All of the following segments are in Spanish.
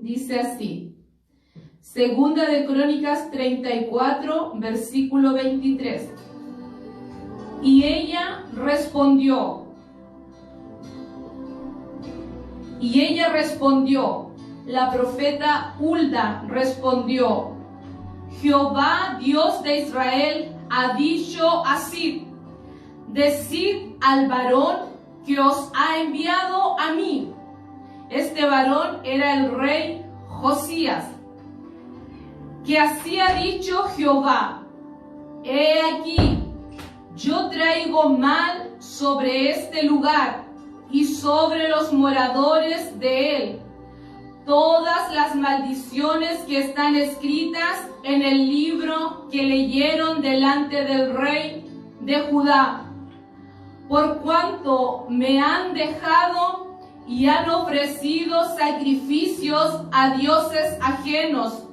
Dice así, Segunda de Crónicas 34, versículo 23. Y ella respondió, la profeta Hulda respondió, Jehová, Dios de Israel, ha dicho así, decid al varón que os ha enviado a mí. Este varón era el rey Josías, que así ha dicho Jehová, he aquí, yo traigo mal sobre este lugar y sobre los moradores de él, todas las maldiciones que están escritas en el libro que leyeron delante del rey de Judá, por cuanto me han dejado y han ofrecido sacrificios a dioses ajenos,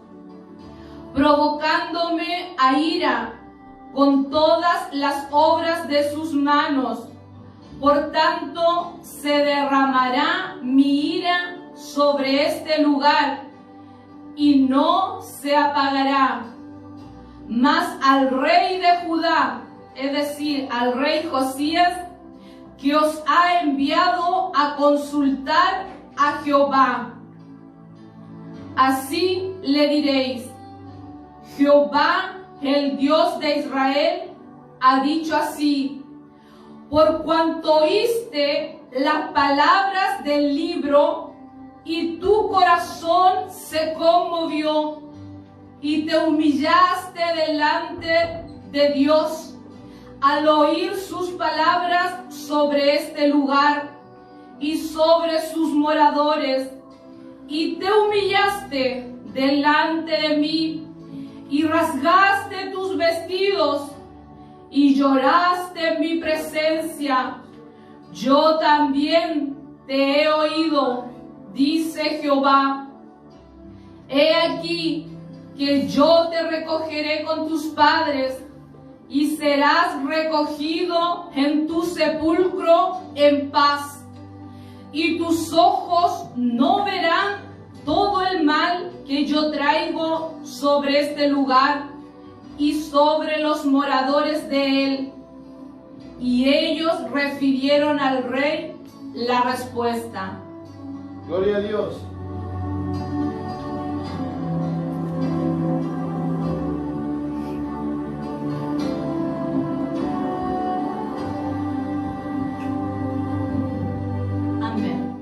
provocándome a ira con todas las obras de sus manos. Por tanto, se derramará mi ira sobre este lugar y no se apagará. Mas al rey de Judá, es decir, al rey Josías, que os ha enviado a consultar a Jehová, así le diréis, Jehová, el Dios de Israel, ha dicho así, por cuanto oíste las palabras del libro y tu corazón se conmovió y te humillaste delante de Dios al oír sus palabras sobre este lugar y sobre sus moradores, y te humillaste delante de mí y rasgaste tus vestidos y lloraste en mi presencia, yo también te he oído, dice Jehová. He aquí que yo te recogeré con tus padres y serás recogido en tu sepulcro en paz, y tus ojos no verán todo el mal que yo traigo sobre este lugar y sobre los moradores de él. Y ellos refirieron al rey la respuesta. Gloria a Dios. Amén.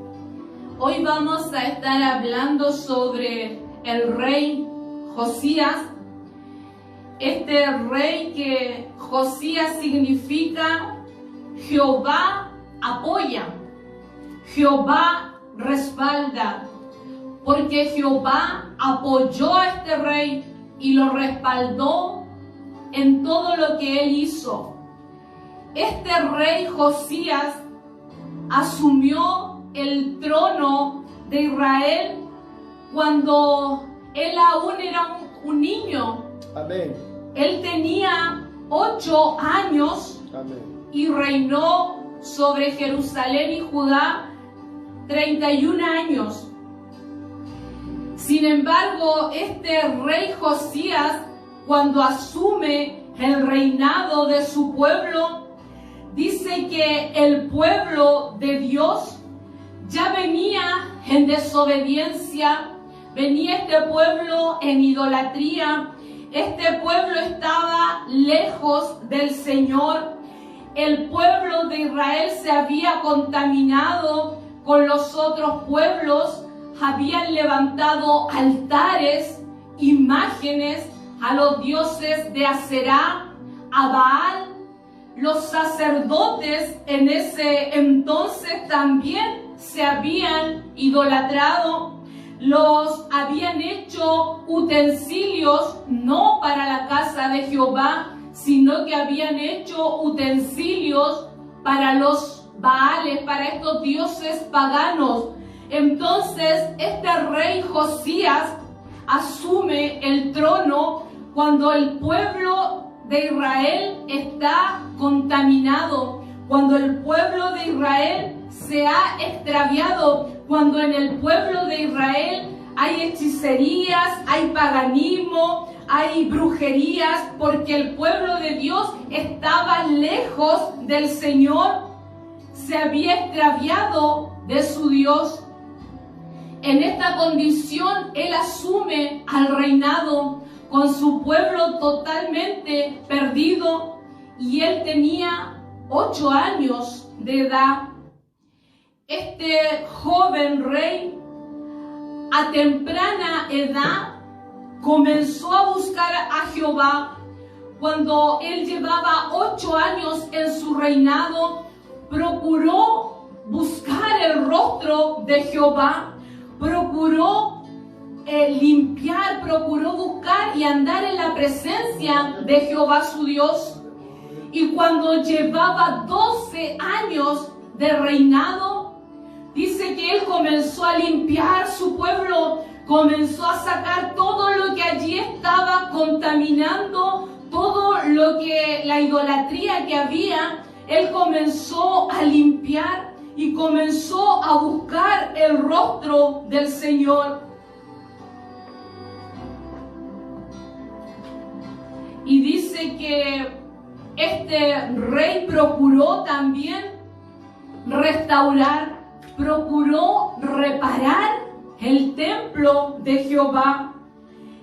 Hoy vamos a estar hablando sobre el rey Josías. Este rey que Josías significa Jehová apoya, Jehová respalda, porque Jehová apoyó a este rey y lo respaldó en todo lo que él hizo. Este rey Josías asumió el trono de Israel cuando él aún era un niño. Amén. Él tenía 8 años. Amén. Y reinó sobre Jerusalén y Judá 31 años. Sin embargo, este rey Josías, cuando asume el reinado de su pueblo, dice que el pueblo de Dios ya venía en desobediencia, venía este pueblo en idolatría, este pueblo estaba lejos del Señor. El pueblo de Israel se había contaminado con los otros pueblos, habían levantado altares, imágenes a los dioses de Aserá, a Baal. Los sacerdotes en ese entonces también se habían idolatrado, los habían hecho utensilios no para la casa de Jehová, sino que habían hecho utensilios para los Baales, para estos dioses paganos. Entonces este rey Josías asume el trono cuando el pueblo de Israel está contaminado, cuando el pueblo de Israel se ha extraviado, cuando en el pueblo de Israel hay hechicerías, hay paganismo, hay brujerías, porque el pueblo de Dios estaba lejos del Señor, se había extraviado de su Dios. En esta condición, Él asume al reinado con su pueblo totalmente perdido, y Él tenía 8 años de edad. Este joven rey, a temprana edad, comenzó a buscar a Jehová. Cuando él llevaba 8 años en su reinado, procuró buscar el rostro de Jehová, procuró limpiar, procuró buscar y andar en la presencia de Jehová su Dios. Y cuando llevaba 12 años de reinado, dice que él comenzó a limpiar su pueblo, comenzó a sacar todo lo que allí estaba contaminando, todo lo que la idolatría que había. Él comenzó a limpiar y comenzó a buscar el rostro del Señor. Y dice que este rey procuró también restaurar, procuró reparar el templo de Jehová.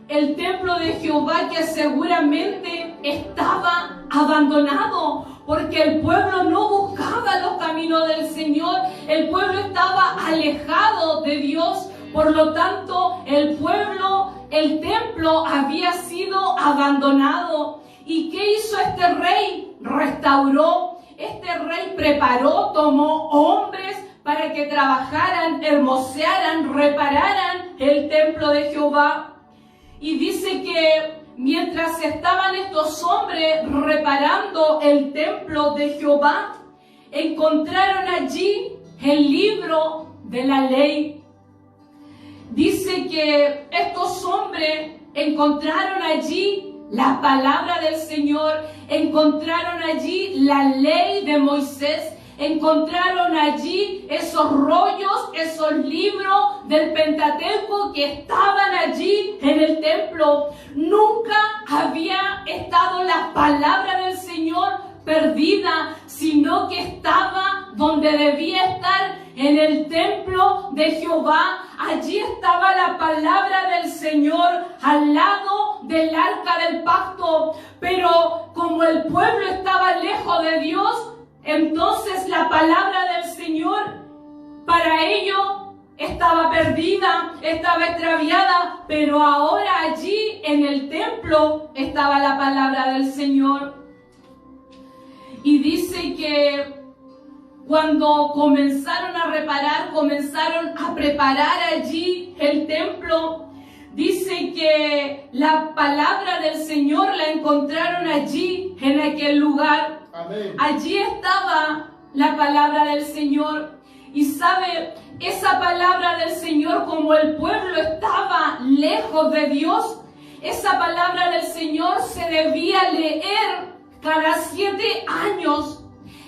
El templo de Jehová que seguramente estaba abandonado, porque el pueblo no buscaba los caminos del Señor, el pueblo estaba alejado de Dios. Por lo tanto, el templo había sido abandonado. ¿Y qué hizo este rey? Restauró. Este rey preparó, tomó hombres para que trabajaran, hermosearan, repararan el templo de Jehová. Y dice que mientras estaban estos hombres reparando el templo de Jehová, encontraron allí el libro de la ley. Dice que estos hombres encontraron allí la palabra del Señor, encontraron allí la ley de Moisés, encontraron allí esos rollos, esos libros del Pentateuco que estaban allí en el templo. Nunca había estado la palabra del Señor perdida, sino que estaba donde debía estar, en el templo de Jehová. Allí estaba la palabra del Señor al lado del arca del pacto. Pero como el pueblo estaba lejos de Dios, entonces la palabra del Señor para ellos estaba perdida, estaba extraviada. Pero ahora allí en el templo estaba la palabra del Señor. Y dice que cuando comenzaron a reparar, comenzaron a preparar allí el templo, dice que la palabra del Señor la encontraron allí, en aquel lugar. Amén. Allí estaba la palabra del Señor. Y sabe, esa palabra del Señor, como el pueblo estaba lejos de Dios, esa palabra del Señor se debía leer cada 7 años.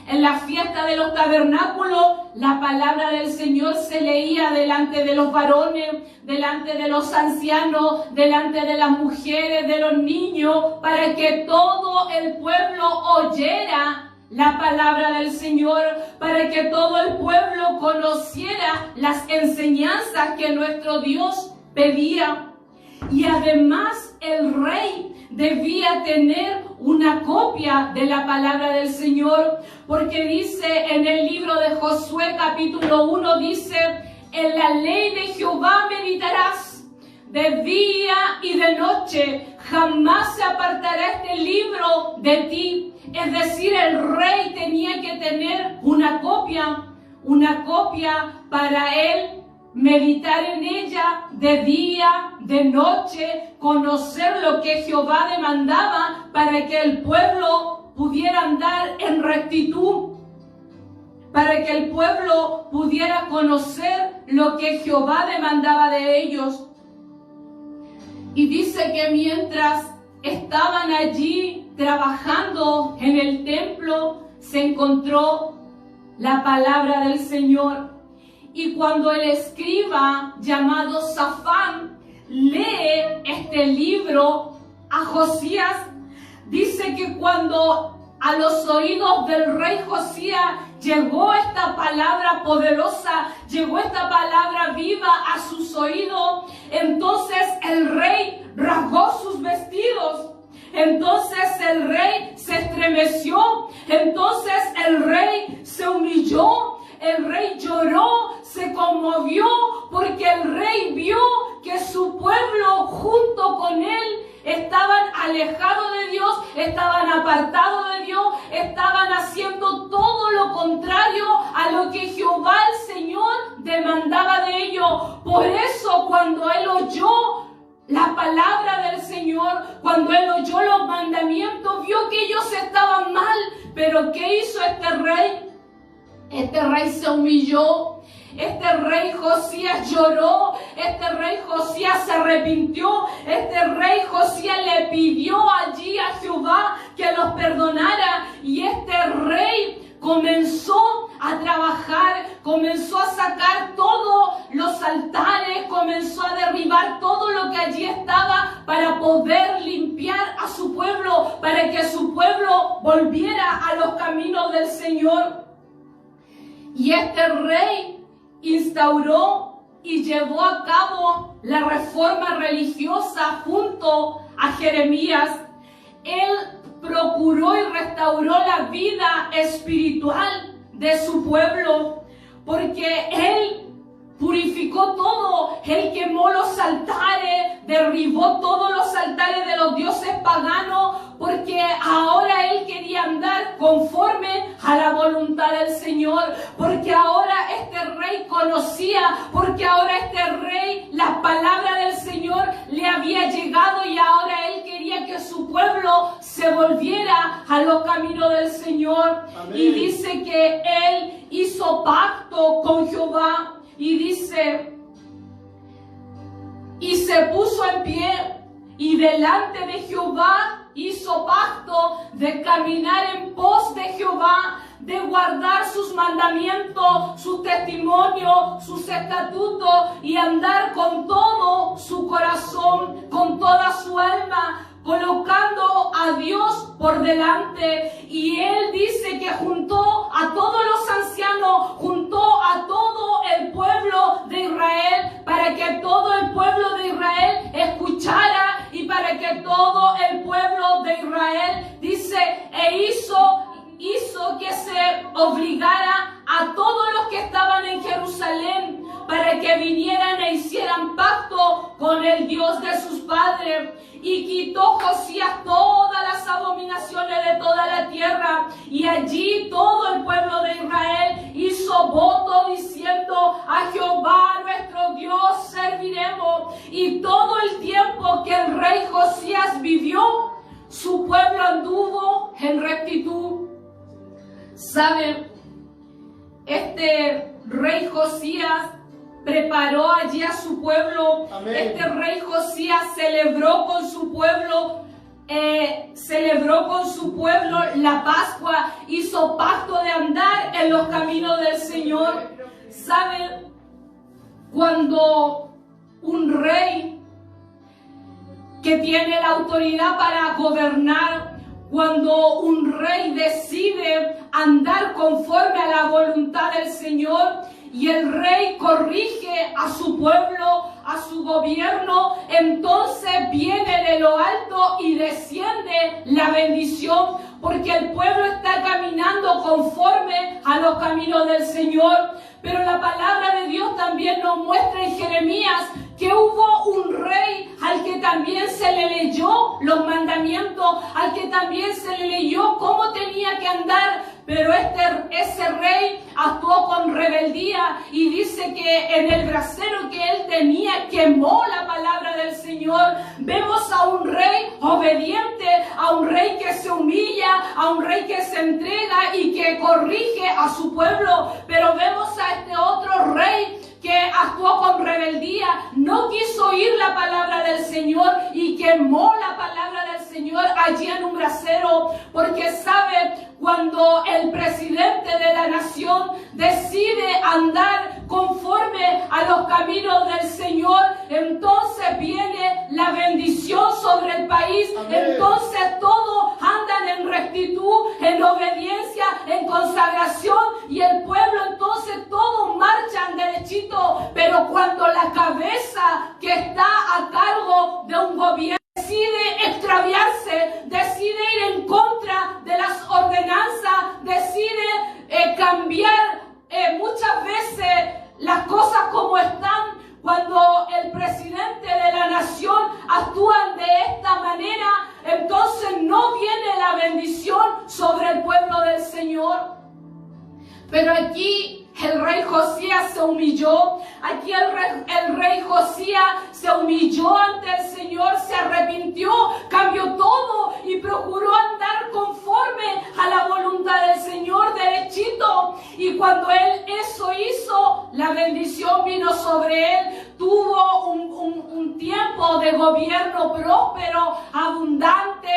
En la fiesta de los tabernáculos, la palabra del Señor se leía delante de los varones, delante de los ancianos, delante de las mujeres, de los niños, para que todo el pueblo oyera la palabra del Señor, para que todo el pueblo conociera las enseñanzas que nuestro Dios pedía. Y además el rey debía tener una copia de la palabra del Señor, porque dice en el libro de Josué capítulo 1, dice: en la ley de Jehová meditarás de día y de noche, jamás se apartará este libro de ti. Es decir, el rey tenía que tener una copia para él meditar en ella de día, de noche, conocer lo que Jehová demandaba para que el pueblo pudiera andar en rectitud, para que el pueblo pudiera conocer lo que Jehová demandaba de ellos. Y dice que mientras estaban allí trabajando en el templo, se encontró la palabra del Señor. Y cuando el escriba llamado Safán lee este libro a Josías, dice que cuando a los oídos del rey Josías llegó esta palabra poderosa, llegó esta palabra viva a sus oídos, entonces el rey rasgó sus vestidos. Entonces el rey se estremeció, entonces el rey se humilló, el rey lloró, se conmovió, porque el rey vio que su pueblo junto con él estaban alejados de Dios, estaban apartados de Dios, estaban haciendo todo lo contrario a lo que Jehová el Señor demandaba de ellos. Por eso cuando él oyó la palabra del Señor, cuando él oyó los mandamientos, vio que ellos estaban mal. Pero ¿qué hizo este rey? Este rey se humilló. Este rey Josías lloró, este rey Josías se arrepintió, este rey Josías le pidió allí a Jehová que los perdonara, y este rey comenzó a trabajar, comenzó a sacar todos los altares, comenzó a derribar todo lo que allí estaba para poder limpiar a su pueblo, para que su pueblo volviera a los caminos del Señor. Y este rey instauró y llevó a cabo la reforma religiosa junto a Jeremías. Él procuró y restauró la vida espiritual de su pueblo, porque él purificó todo, él quemó los altares, derribó todos los altares de los dioses paganos, porque ahora él quería andar conforme a la voluntad del Señor, porque ahora este rey conocía, porque ahora este rey, la palabra del Señor le había llegado, y ahora él quería que su pueblo se volviera a los caminos del Señor. Amén. Y dice que él hizo pacto con Jehová. Y dice, y se puso en pie, y delante de Jehová hizo pacto de caminar en pos de Jehová, de guardar sus mandamientos, sus testimonios, sus estatutos, y andar con todo su corazón, con toda su alma, colocando a Dios por delante. Y él dice que juntó a todos los ancianos, juntó a todo el pueblo de Israel, para que todo el pueblo de Israel escuchara, y para que todo el pueblo de Israel, dice, hizo que se obligara a todos los que estaban en Jerusalén, para que vinieran e hicieran pacto con el Dios de sus padres. Y quitó Josías todas las abominaciones de toda la tierra, y allí todo el pueblo de Israel hizo voto diciendo: a Jehová nuestro Dios serviremos. Y todo el tiempo que el rey Josías vivió, su pueblo anduvo en rectitud. ¿Saben? Este rey Josías preparó allí a su pueblo. Amén. Este rey Josías celebró con su pueblo la Pascua, hizo pacto de andar en los caminos del Señor. ¿Saben? Cuando un rey que tiene la autoridad para gobernar, cuando un rey decide andar conforme a la voluntad del Señor, y el rey corrige a su pueblo, a su gobierno, entonces viene de lo alto y desciende la bendición, porque el pueblo está caminando conforme a los caminos del Señor. Pero la palabra de Dios también nos muestra en Jeremías que hubo un rey al que también se le leyó los mandamientos, al que también se le leyó cómo tenía que andar, pero ese rey actuó con rebeldía, y dice que en el brasero que él tenía quemó la palabra del Señor. Vemos a un rey obediente, a un rey que se humilla, a un rey que se entrega y que corrige a su pueblo, pero vemos a este otro rey que actuó con rebeldía, no quiso oír la palabra del Señor y quemó la palabra del Señor allí en un brasero, porque sabe, cuando el presidente de la nación decide andar conforme a los caminos del Señor, entonces viene la bendición sobre el país. Amén. Entonces todos andan en rectitud, en obediencia, en consagración, y el pueblo entonces todos marchan derechito. Pero cuando la cabeza que está a cargo de un gobierno decide extraviarse, decide ir en contra de las ordenanzas, decide cambiar muchas veces las cosas como están, cuando el presidente de la nación actúa de esta manera, entonces no viene la bendición sobre el pueblo del Señor. Pero aquí el rey Josías se humilló. Aquí el rey Josías se humilló ante el Señor, se arrepintió, cambió todo y procuró andar conforme a la voluntad del Señor derechito. Y cuando él eso hizo, la bendición vino sobre él. Tuvo un tiempo de gobierno próspero, abundante.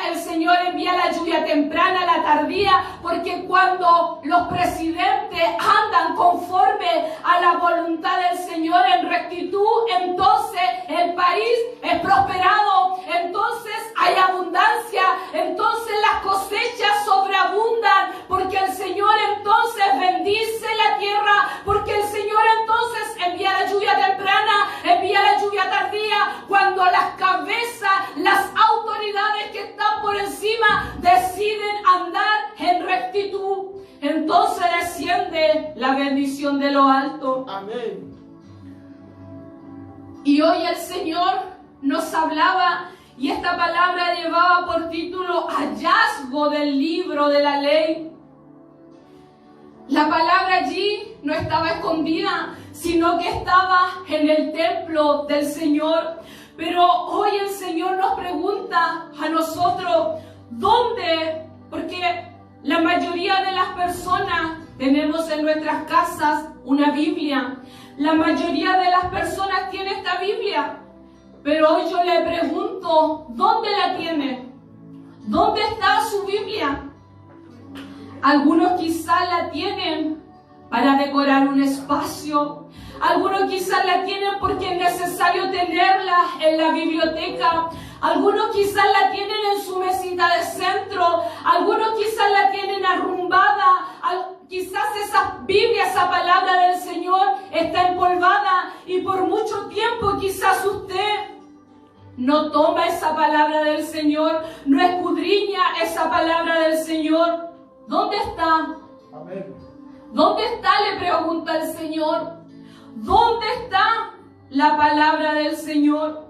El Señor envía la lluvia temprana, la tardía, porque cuando los presidentes andan conforme a la voluntad del Señor en rectitud, entonces el país es prosperado, entonces hay abundancia, entonces las cosechas sobreabundan, porque el Señor entonces bendice la tierra, porque el Señor entonces envía la lluvia temprana, envía la lluvia tardía, cuando las cabezas, las autoridades que están por encima deciden andar en rectitud, entonces desciende la bendición de lo alto. Amén. Y hoy el Señor nos hablaba, y esta palabra llevaba por título hallazgo del libro de la ley. La palabra allí no estaba escondida, sino que estaba en el templo del Señor. Pero hoy el Señor nos pregunta a nosotros, ¿dónde? Porque la mayoría de las personas tenemos en nuestras casas una Biblia. La mayoría de las personas tiene esta Biblia. Pero hoy yo le pregunto, ¿dónde la tiene? ¿Dónde está su Biblia? Algunos quizás la tienen para decorar un espacio. Algunos quizás la tienen porque es necesario tenerla en la biblioteca. Algunos quizás la tienen en su mesita de centro. Algunos quizás la tienen arrumbada. Quizás esa Biblia, esa palabra del Señor está empolvada. Y por mucho tiempo quizás usted no toma esa palabra del Señor, no escudriña esa palabra del Señor. ¿Dónde está? Amén. ¿Dónde está? Le pregunta el Señor. ¿Dónde está la palabra del Señor?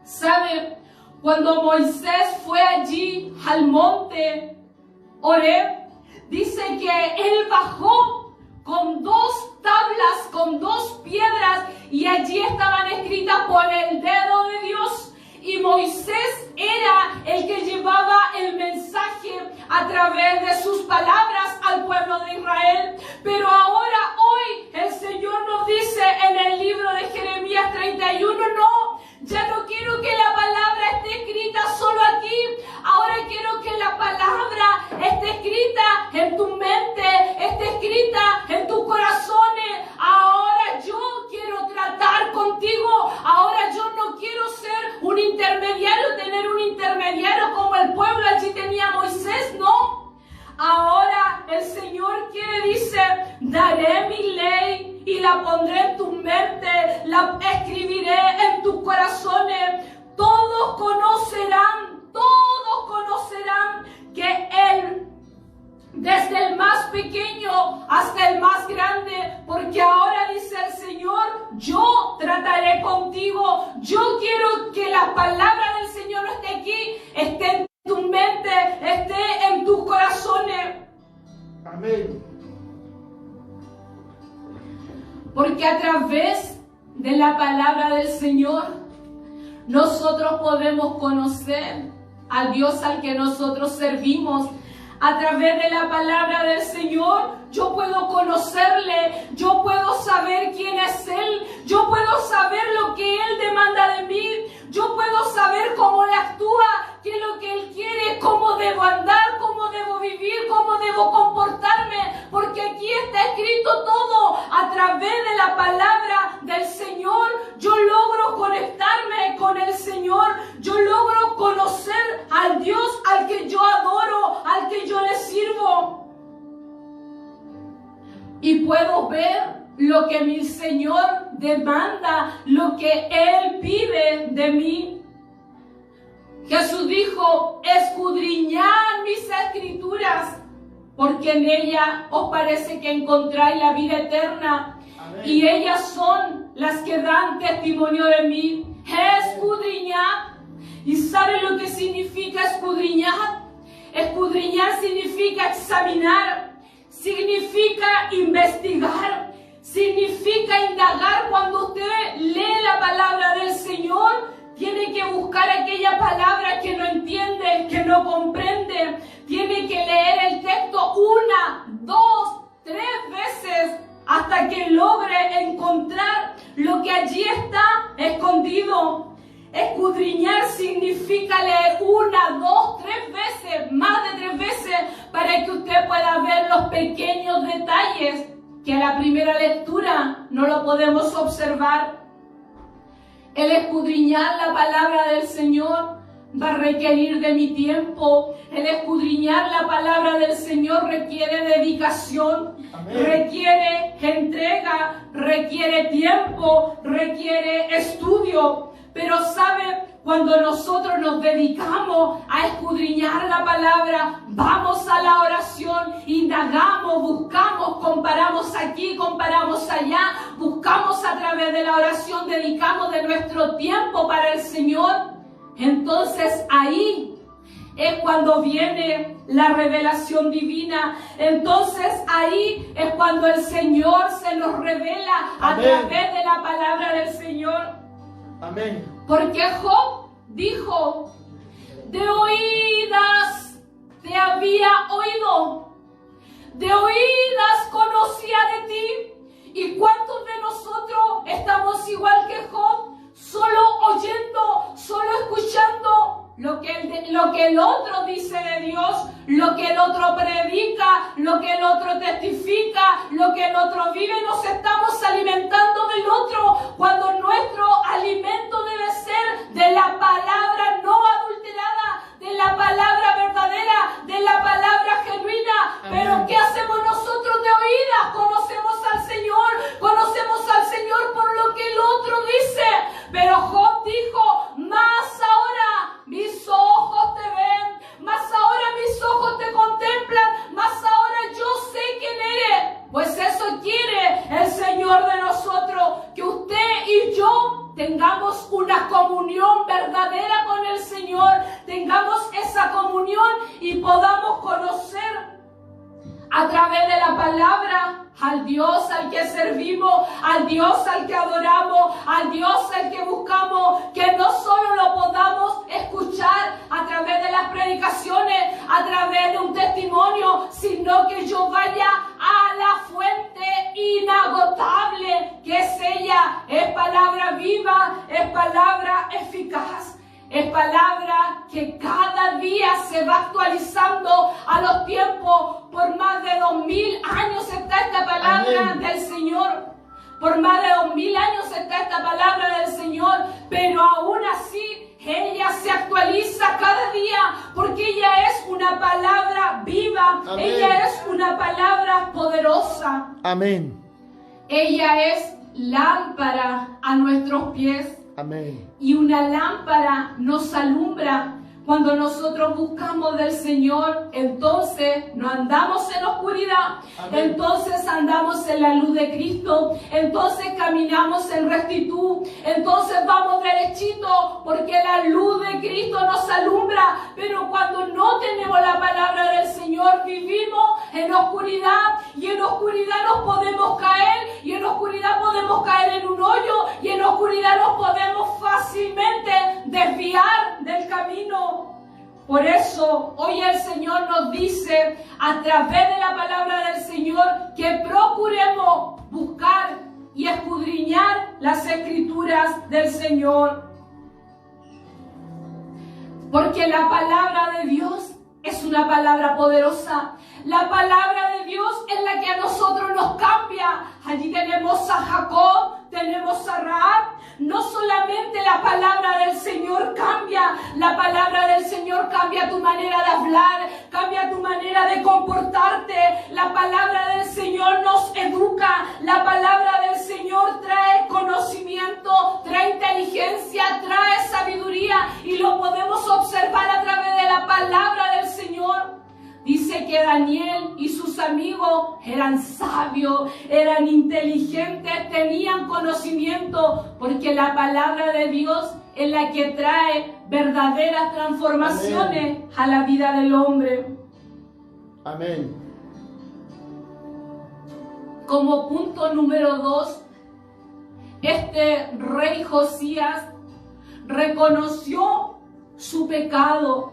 ¿Sabe? Cuando Moisés fue allí al monte Horeb, dice que él bajó con 2 tablas, con 2 piedras, y allí estaban escritas por el dedo de Dios. Y Moisés era el que llevaba el mensaje a través de sus palabras al pueblo de Israel. Pero ahora, hoy, el Señor nos dice en el libro de Jeremías 31, no, ya no quiero que la palabra esté escrita solo aquí. Ahora quiero que la palabra esté escrita en tu mente, esté escrita en tus corazones. Ahora yo quiero tratar contigo. Ahora yo no quiero ser un intermediario, tener un intermediario como el pueblo allí tenía Moisés, no. Ahora el Señor dice, daré mi ley y la pondré en tu mente, la escribiré en tus corazones. Todos conocerán que Él, desde el más pequeño hasta el más grande, porque ahora dice el Señor, yo trataré contigo. Yo quiero que la palabra del Señor no esté aquí, esté en tu mente, esté en tus corazones. Amén. Porque a través de la palabra del Señor, nosotros podemos conocer al Dios al que nosotros servimos. A través de la palabra del Señor, yo puedo conocerle, yo puedo saber quién es Él, yo puedo saber lo que Él demanda de mí, yo puedo saber cómo Él actúa, qué es lo que Él quiere, cómo debo andar, cómo debo a través de la palabra del Señor, yo logro conectarme con el Señor, yo logro conocer al Dios al que yo adoro, al que yo le sirvo. Y puedo ver lo que mi Señor demanda, lo que Él pide de mí. Jesús dijo, escudriñad mis escrituras, porque en ella os parece que encontráis la vida eterna. Amén. Y ellas son las que dan testimonio de mí. Escudriñad. ¿Y sabe lo que significa escudriñar? Escudriñar significa examinar, significa investigar, significa indagar. Cuando usted lee la palabra del Señor, tiene que buscar aquella palabra que no entiende, que no comprende. Tiene que leer el texto 1, 2, 3 veces hasta que logre encontrar lo que allí está escondido. Escudriñar significa leer 1, 2, 3 veces, más de 3 veces, para que usted pueda ver los pequeños detalles que a la primera lectura no lo podemos observar. El escudriñar la palabra del Señor va a requerir de mi tiempo. El escudriñar la palabra del Señor requiere dedicación, Amén. Requiere entrega, requiere tiempo, requiere estudio. Pero ¿sabe? Cuando nosotros nos dedicamos a escudriñar la palabra, vamos a la oración, indagamos, buscamos, comparamos aquí, comparamos allá, buscamos a través de la oración, dedicamos de nuestro tiempo para el Señor. Entonces ahí es cuando viene la revelación divina. Entonces ahí es cuando el Señor se nos revela a Amén. Través de la palabra del Señor. Amén. Porque Job dijo, de oídas te había oído, de oídas conocía de ti. ¿Y cuántos de nosotros estamos igual que Job? Solo oyendo, solo escuchando lo que el otro dice de Dios, lo que el otro predica, lo que el otro testifica, lo que el otro vive. Nos estamos alimentando del otro, cuando nuestro alimento debe ser de la palabra no adulterada, de la palabra verdadera, de la palabra genuina. Amén. Pero ¿qué hacemos nosotros de oídas? Conocemos al Señor por lo que el otro dice. Pero Job dijo, más ahora mis ojos te ven, más ahora mis ojos te contemplan, más ahora yo sé quién eres. Pues eso quiere el Señor de nosotros, que usted y yo tengamos una comunión verdadera con el Señor, tengamos esa comunión y podamos conocer a través de la palabra al Dios al que servimos, al Dios al que adoramos, al Dios al que buscamos, que no solo lo podamos escuchar a través de las predicaciones, a través de un testimonio, sino que yo vaya a la fuente inagotable, que es ella. Es palabra viva, es palabra eficaz. Es palabra que cada día se va actualizando a los tiempos. Por más de 2000 años está esta palabra Amén. Del Señor. Por más de 2000 años está esta palabra del Señor. Pero aún así ella se actualiza cada día, porque ella es una palabra viva. Amén. Ella es una palabra poderosa. Amén. Ella es lámpara a nuestros pies. Amén. Y una lámpara nos alumbra. Cuando nosotros buscamos del Señor, entonces no andamos en oscuridad. Amén. Entonces andamos en la luz de Cristo. Entonces caminamos en rectitud. Entonces vamos derechito, porque la luz de Cristo nos alumbra. Pero cuando no tenemos la palabra del Señor, vivimos en oscuridad. Y en oscuridad nos podemos caer. Y en oscuridad podemos caer en un hoyo. Y en oscuridad nos podemos fácilmente desviar del camino. Por eso hoy el Señor nos dice a través de la palabra del Señor que procuremos buscar y escudriñar las escrituras del Señor. Porque la palabra de Dios es una palabra poderosa. La palabra de Dios es la que a nosotros nos cambia. Allí tenemos a Jacob, tenemos a Rahab. No solamente la palabra del Señor cambia, la palabra del Señor cambia tu manera de hablar, cambia tu manera de comportarte. La palabra del Señor nos educa, la palabra del Señor trae conocimiento, trae inteligencia, trae sabiduría y lo podemos observar a través de la palabra del Señor. Dice que Daniel y sus amigos eran sabios, eran inteligentes, tenían conocimiento, porque la palabra de Dios es la que trae verdaderas transformaciones Amén. A la vida del hombre. Amén. Como punto número 2, este rey Josías reconoció su pecado.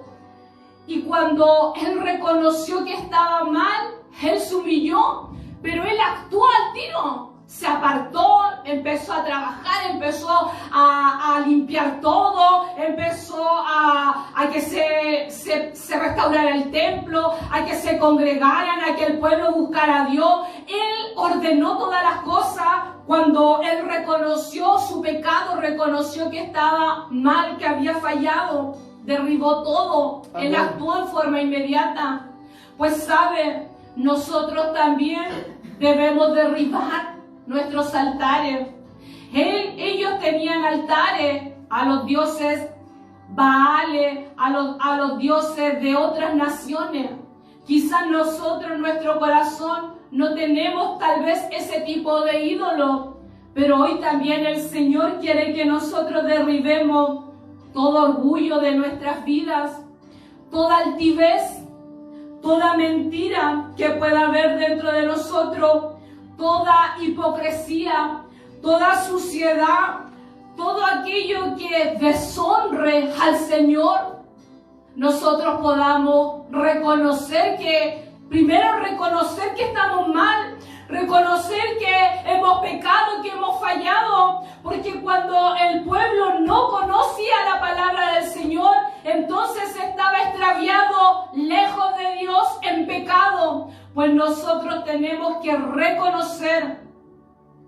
Y cuando él reconoció que estaba mal, él se humilló, pero él actuó al tiro. Se apartó, empezó a trabajar, empezó a limpiar todo, empezó a que se restaurara el templo, a que se congregaran, a que el pueblo buscara a Dios. Él ordenó todas las cosas. Cuando él reconoció su pecado, reconoció que estaba mal, que había fallado. Derribó todo. Amén. Él actuó en forma inmediata. Pues sabe, nosotros también debemos derribar nuestros altares. Ellos tenían altares a los dioses Baales, a los dioses de otras naciones. Quizás nosotros en nuestro corazón no tenemos tal vez ese tipo de ídolo, pero hoy también el Señor quiere que nosotros derribemos todo orgullo de nuestras vidas, toda altivez, toda mentira que pueda haber dentro de nosotros, toda hipocresía, toda suciedad, todo aquello que deshonre al Señor. Nosotros podamos reconocer que, primero reconocer que estamos mal, reconocer que hemos pecado, que hemos fallado, porque cuando el pueblo no conocía la palabra del Señor, entonces estaba extraviado, lejos de Dios, en pecado. Pues nosotros tenemos que reconocer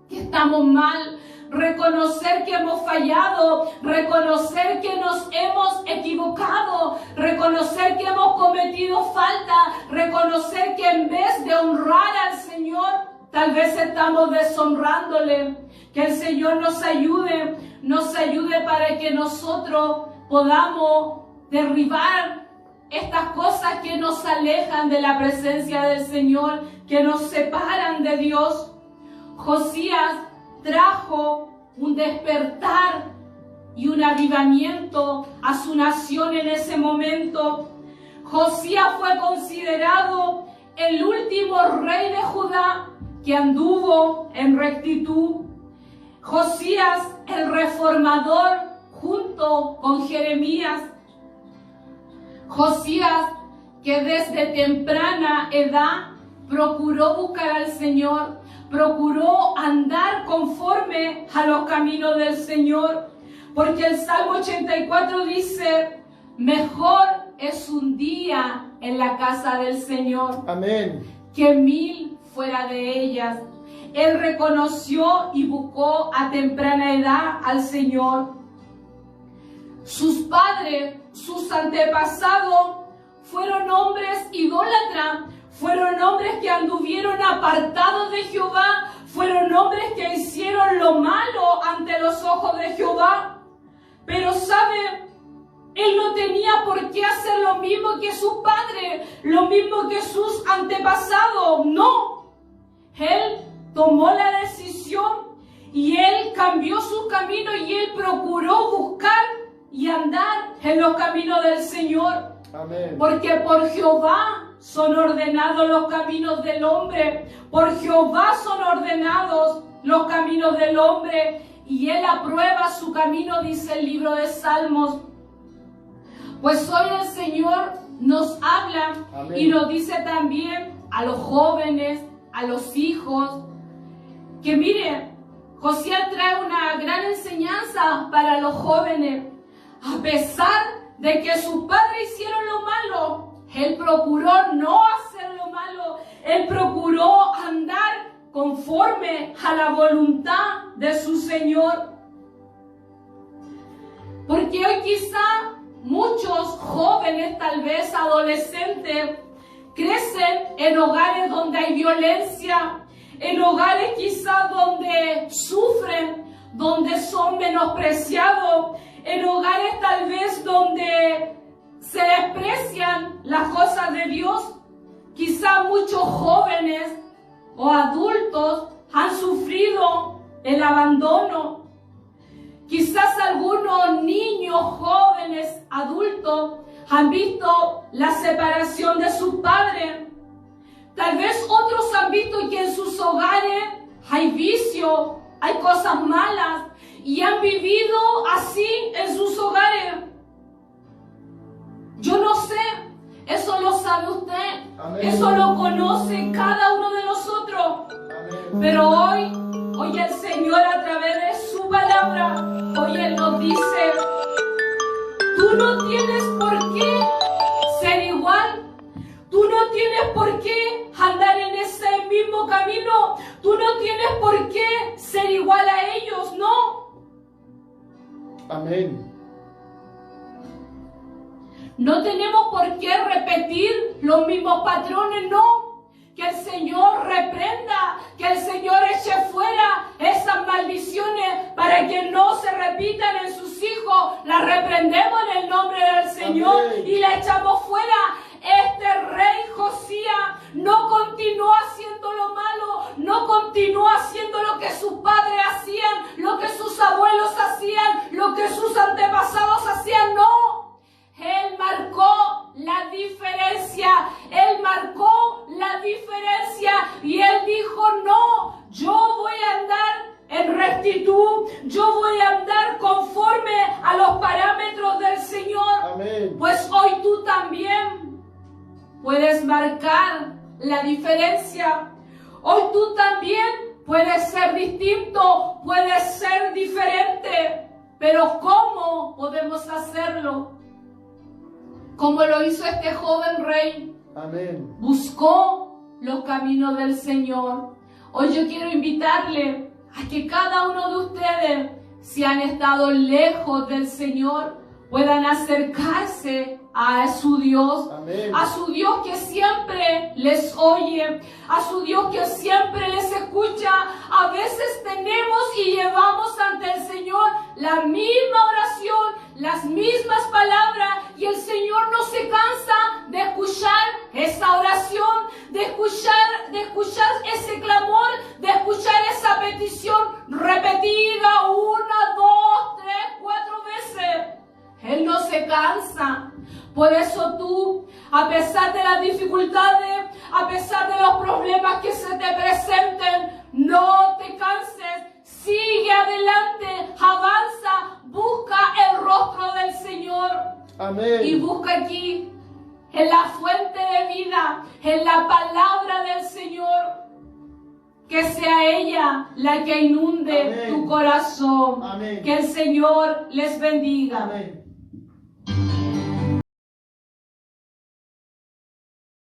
que estamos mal, reconocer que hemos fallado, reconocer que nos hemos equivocado, reconocer que hemos cometido falta, reconocer que en vez de honrar al Señor, tal vez estamos deshonrándole. Que el Señor nos ayude para que nosotros podamos derribar estas cosas que nos alejan de la presencia del Señor, que nos separan de Dios. Josías trajo un despertar y un avivamiento a su nación en ese momento. Josías fue considerado el último rey de Judá que anduvo en rectitud. Josías, el reformador, junto con Jeremías. Josías, que desde temprana edad procuró buscar al Señor, procuró andar conforme a los caminos del Señor, porque el Salmo 84 dice: mejor es un día en la casa del Señor, Amén, que 1000 fuera de ellas. Él reconoció y buscó a temprana edad al Señor. Sus padres, sus antepasados, fueron hombres idólatras, fueron hombres que anduvieron apartados de Jehová, fueron hombres que hicieron lo malo ante los ojos de Jehová. Pero ¿sabe? Él no tenía por qué hacer lo mismo que sus padres, lo mismo que sus antepasados. No. Él tomó la decisión y él cambió su camino y él procuró buscar y andar en los caminos del Señor. amén, Porque por Jehová son ordenados los caminos del hombre. Por Jehová son ordenados los caminos del hombre. Y él aprueba su camino, dice el libro de Salmos. Pues hoy el Señor nos habla amén, y nos dice también a los jóvenes, a los hijos, que mire, Josías trae una gran enseñanza para los jóvenes. A pesar de que sus padres hicieron lo malo, él procuró no hacer lo malo Él procuró andar conforme a la voluntad de su Señor. Porque hoy quizá muchos jóvenes, tal vez adolescentes, crecen en hogares donde hay violencia, en hogares quizá donde sufren, donde son menospreciados, en hogares tal vez donde se desprecian las cosas de Dios. Quizá muchos jóvenes o adultos han sufrido el abandono. Quizás algunos niños, jóvenes, adultos han visto la separación de sus padres. Tal vez otros han visto que en sus hogares hay vicio, hay cosas malas y han vivido así en sus hogares. Yo no sé, eso lo sabe usted, Amén. eso lo conoce cada uno de nosotros. Amén. Pero hoy el Señor a través de su palabra, hoy Él nos dice, tú no tienes por qué ser igual, tú no tienes por qué andar en ese mismo camino, tú no tienes por qué ser igual a ellos, no. Amén. No tenemos por qué repetir los mismos patrones, no. Que el Señor reprenda, que el Señor eche fuera esas maldiciones para que no se repitan en sus hijos. Las reprendemos en el nombre del Señor. Amén. Y la echamos fuera. Este rey Josías no continuó haciendo lo malo, no continuó haciendo lo que sus padres hacían, lo que sus abuelos hacían, lo que sus antepasados hacían, no. Él marcó la diferencia, Él marcó la diferencia y Él dijo, no, yo voy a andar en rectitud, yo voy a andar conforme a los parámetros del Señor. Amén. Pues hoy tú también puedes marcar la diferencia. Hoy tú también puedes ser distinto, puedes ser diferente. Pero ¿cómo podemos hacerlo? Como lo hizo este joven rey. Amén. Buscó los caminos del Señor. Hoy yo quiero invitarle a que cada uno de ustedes, si han estado lejos del Señor, puedan acercarse a su Dios, Amén. a su Dios que siempre les oye, a su Dios que siempre les escucha. A veces tenemos y llevamos ante el Señor la misma oración, las mismas palabras, y el Señor no se cansa de escuchar esa oración, de escuchar ese clamor, de escuchar esa petición repetida 1, 2, 3, 4 veces. Él no se cansa. Por eso tú, a pesar de las dificultades, a pesar de los problemas que se te presenten, no te canses. Sigue adelante, avanza, busca el rostro del Señor. Amén. Y busca aquí, en la fuente de vida, en la palabra del Señor, que sea ella la que inunde Amén. tu corazón. Amén. Que el Señor les bendiga. Amén.